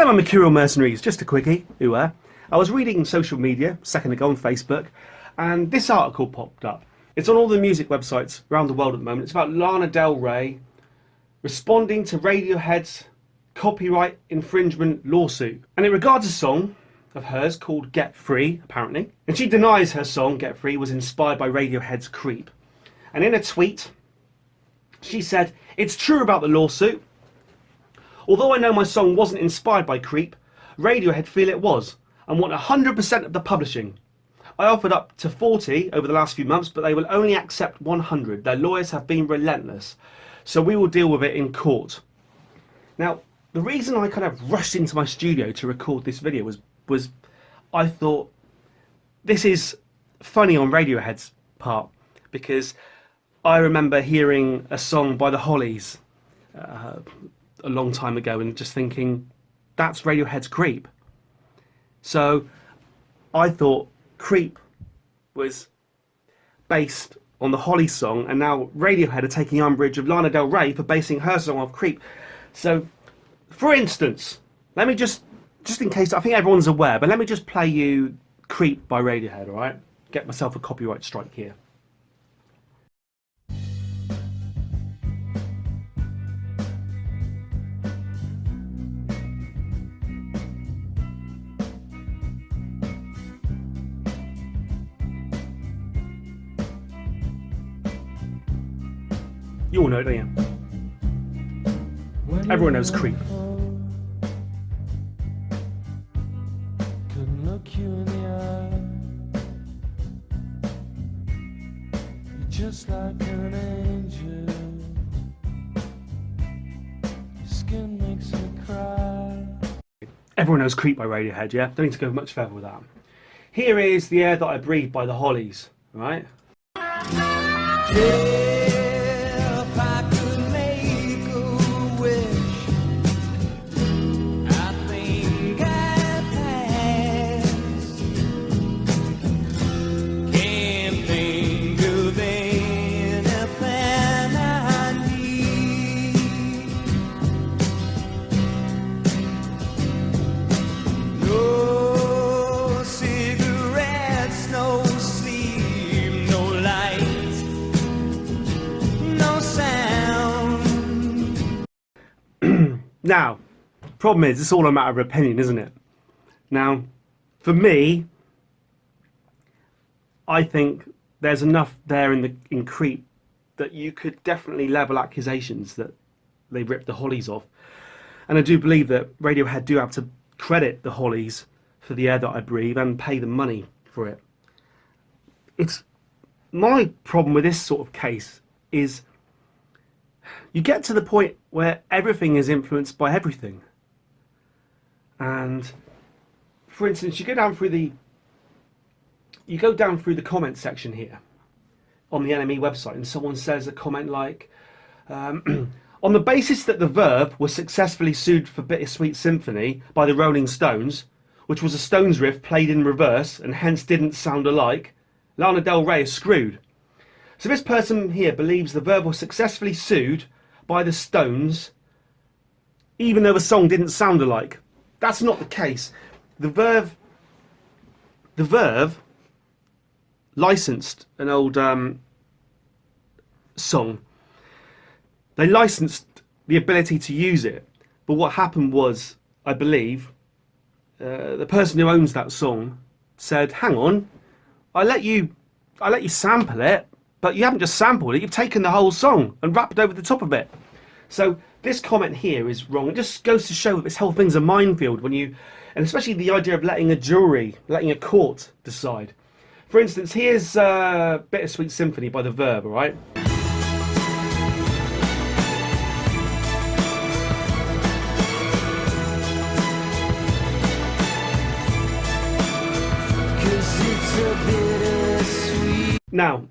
Hello, my Mercurial mercenaries. Just a quickie. I was reading social media a second ago on Facebook, and this article popped up. It's on all the music websites around the world at the moment. It's about Lana Del Rey responding to Radiohead's copyright infringement lawsuit. And it regards a song of hers called Get Free, apparently. And she denies her song, Get Free, was inspired by Radiohead's Creep. And in a tweet, she said, "It's true about the lawsuit. Although I know my song wasn't inspired by Creep, Radiohead feel it was and want 100% of the publishing. I offered up to 40 over the last few months, but they will only accept 100. Their lawyers have been relentless. So we will deal with it in court." Now, the reason I kind of rushed into my studio to record this video was I thought this is funny on Radiohead's part, because I remember hearing a song by the Hollies a long time ago and just thinking, that's Radiohead's Creep. So I thought Creep was based on the Hollies song, and now Radiohead are taking umbrage of Lana Del Rey for basing her song off Creep. So, for instance, let me just in case, I think everyone's aware, but let me just play you Creep by Radiohead, alright? Get myself a copyright strike here. You all know it, don't you? Everyone knows Creep. Couldn't look you in the eye. You're just like an angel. Your skin makes me cry. Everyone knows Creep by Radiohead, yeah? Don't need to go much further with that. Here is The Air That I Breathe by the Hollies, right? Now, problem is, it's all a matter of opinion, isn't it? Now, for me, I think there's enough there in Creep that you could definitely level accusations that they ripped the Hollies off. And I do believe that Radiohead do have to credit the Hollies for The Air That I Breathe and pay them money for it. It's my problem with this sort of case is you get to the point where everything is influenced by everything. And for instance, you go down through the comment section here on the NME website, and someone says a comment like, on the basis that the Verve was successfully sued for Bittersweet Symphony by the Rolling Stones, which was a Stones riff played in reverse and hence didn't sound alike, Lana Del Rey is screwed. So this person here believes the Verve was successfully sued by the Stones, even though the song didn't sound alike. That's not the case. The Verve licensed an old song. They licensed the ability to use it, but what happened was, I believe, the person who owns that song said, "Hang on, I let you sample it, but you haven't just sampled it, you've taken the whole song and rapped over the top of it." So this comment here is wrong. It just goes to show that this whole thing's a minefield and especially the idea of letting a court decide. For instance, here's Bittersweet Symphony by the Verve, all right? Now,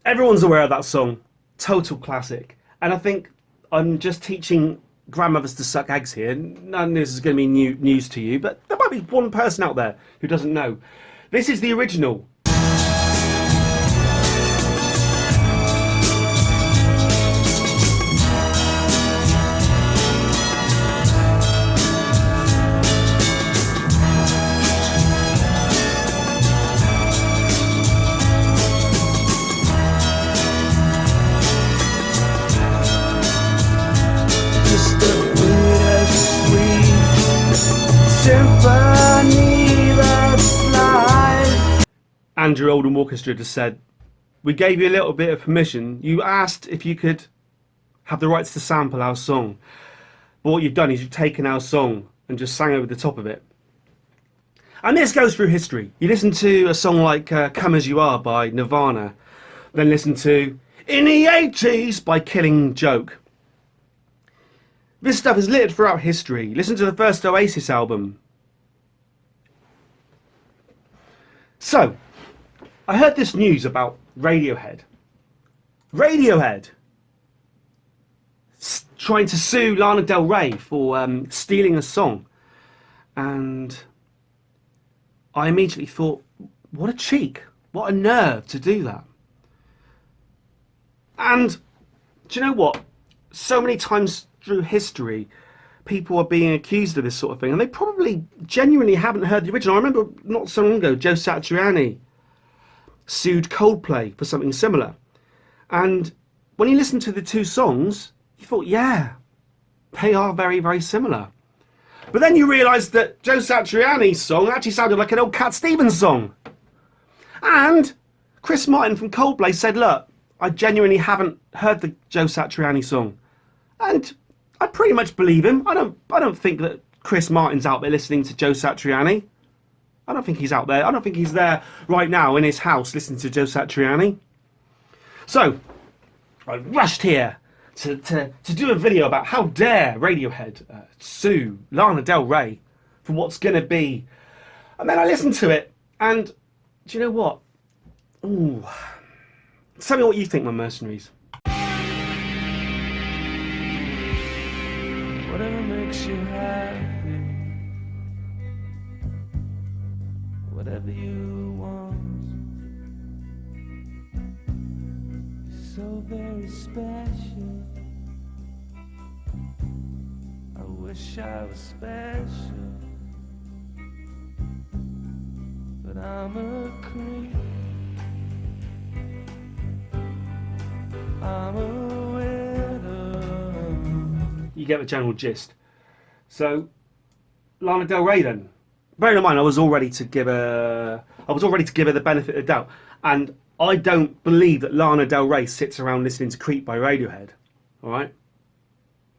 everyone's aware of that song, total classic, and I think I'm just teaching grandmothers to suck eggs here. None of this is going to be news to you, but there might be one person out there who doesn't know. This is the original. symphony that's life. Andrew Oldham Orchestra just said, we gave you a little bit of permission. You asked if you could have the rights to sample our song. But what you've done is you've taken our song and just sang over the top of it. And this goes through history. You listen to a song like Come As You Are by Nirvana, then listen to In the 80s by Killing Joke. This stuff is littered throughout history. Listen to the first Oasis album. So, I heard this news about Radiohead. Radiohead trying to sue Lana Del Rey for stealing a song. And I immediately thought, what a cheek, what a nerve to do that. And do you know what? So many times through history, people are being accused of this sort of thing, and they probably genuinely haven't heard the original. I remember not so long ago, Joe Satriani sued Coldplay for something similar. And when you listen to the two songs, you thought, yeah, they are very, very similar. But then you realised that Joe Satriani's song actually sounded like an old Cat Stevens song. And Chris Martin from Coldplay said, look, I genuinely haven't heard the Joe Satriani song. And I pretty much believe him. I don't think that Chris Martin's out there listening to Joe Satriani. I don't think he's out there. I don't think he's there right now in his house listening to Joe Satriani. So, I rushed here to do a video about how dare Radiohead sue Lana Del Rey for what's going to be. And then I listened to it, and do you know what? Ooh. Tell me what you think, my mercenaries. Whatever makes you happy, whatever you want, is so very special. I wish I was special, but I'm a creep. I'm a widow. You get the general gist. So, Lana Del Rey then. Bearing in mind, I was all ready to give her the benefit of the doubt, and I don't believe that Lana Del Rey sits around listening to Creep by Radiohead. All right,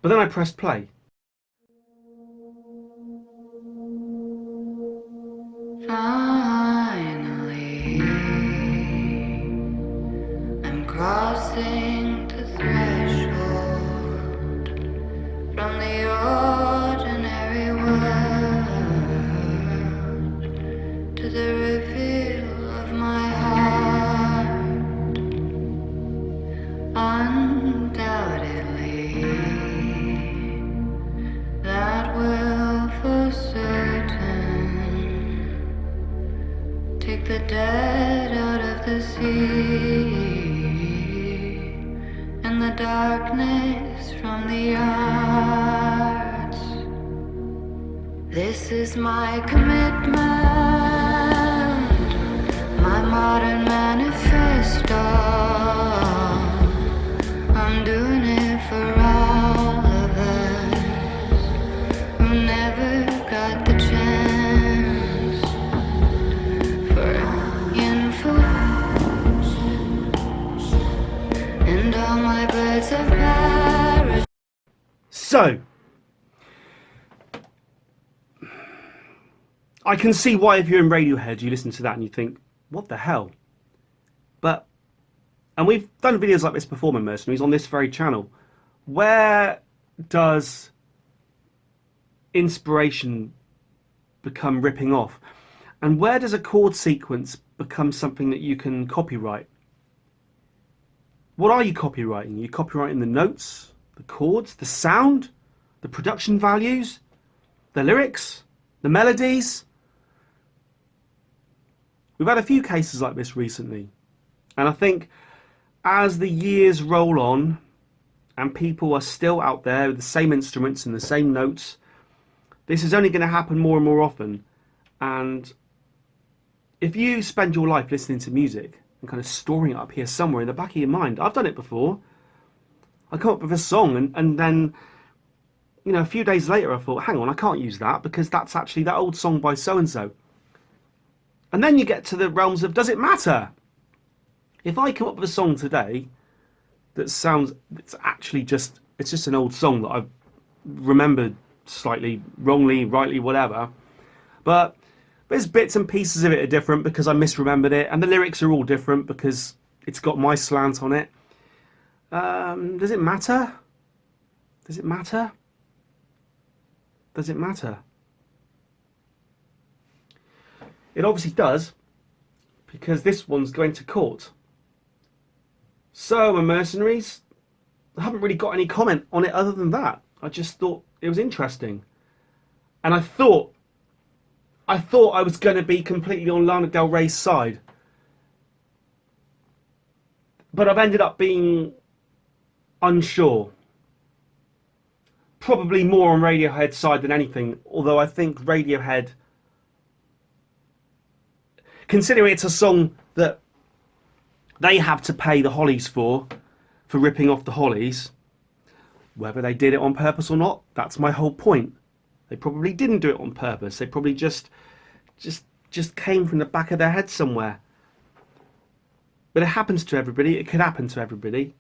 but then I pressed play. Finally, I'm crossing the threshold from the ordinary world to the reveal of my heart. Undoubtedly, that will for certain take the dead out of the sea and the darkness from the arts. This is my commitment, my modern manifesto. I'm doing it for all of us who never got the chance for info. And all my birds of paradise. So, I can see why if you're in Radiohead, you listen to that and you think, what the hell? But, and we've done videos like this before, my mercenaries, on this very channel. Where does inspiration become ripping off? And where does a chord sequence become something that you can copyright? What are you copywriting? Are you copywriting the notes, the chords, the sound, the production values, the lyrics, the melodies? We've had a few cases like this recently. And I think as the years roll on and people are still out there with the same instruments and the same notes, this is only going to happen more and more often. And if you spend your life listening to music and kind of storing it up here somewhere in the back of your mind, I've done it before. I come up with a song and then you know, a few days later, I thought, hang on, I can't use that because that's actually that old song by so-and-so. And then you get to the realms of, does it matter? If I come up with a song today that sounds, it's just an old song that I've remembered slightly wrongly, rightly, whatever. But there's bits and pieces of it are different because I misremembered it, and the lyrics are all different because it's got my slant on it. Does it matter? Does it matter? Does it matter? It obviously does, because this one's going to court. So, my mercenaries, I haven't really got any comment on it other than that. I just thought it was interesting. And I thought I was going to be completely on Lana Del Rey's side. But I've ended up being unsure. Probably more on Radiohead's side than anything, although I think Radiohead, considering it's a song that they have to pay the Hollies for ripping off the Hollies, whether they did it on purpose or not, that's my whole point. They probably didn't do it on purpose. They probably just came from the back of their head somewhere. But it happens to everybody. It could happen to everybody.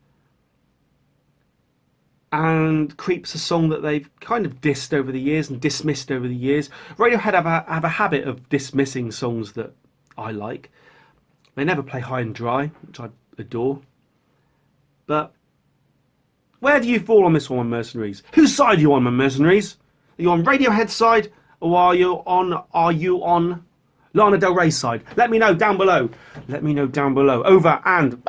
And Creep's a song that they've kind of dissed over the years and dismissed over the years. Radiohead have a habit of dismissing songs that I like. They never play High and Dry, which I adore. But where do you fall on this one, Mercenaries? Whose side are you on, my Mercenaries? Are you on Radiohead's side, or are you on Lana Del Rey's side? Let me know down below. Let me know down below. Over and